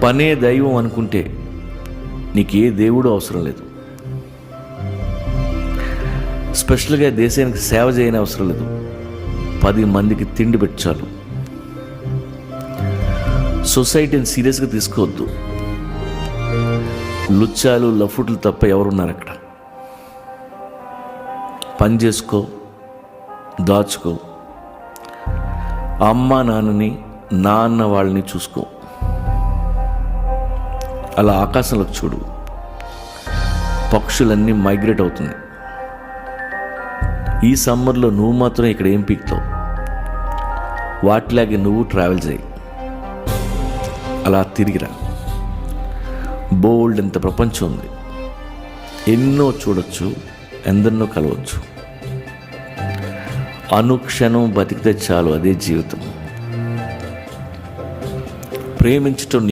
పనే దైవం అనుకుంటే నీకు ఏ దేవుడు అవసరం లేదు. స్పెషల్గా దేశానికి సేవ చేయని అవసరం లేదు. 10 మందికి తిండి పెట్టాలి. సొసైటీని సీరియస్గా తీసుకోవద్దు. లుచ్చాలు లఫుట్లు తప్ప ఎవరున్నారు అక్కడ? పని చేసుకో, దాచుకో, అమ్మ నాన్నని నాన్న వాళ్ళని చూసుకో. అలా ఆకాశంలోకి చూడు, పక్షులన్నీ మైగ్రేట్ అవుతున్నాయి. ఈ సమ్మర్లో నువ్వు మాత్రం ఇక్కడ ఏం పీక్తావు? వాటిలాగే నువ్వు ట్రావెల్ చేయి. అలా తిరిగిరా. బోల్డ్ ఎంత ప్రపంచం ఉంది. ఎన్నో చూడొచ్చు, ఎందరినో కలవచ్చు. అనుక్షణం బతికితే చాలు, అదే జీవితం. ప్రేమించటం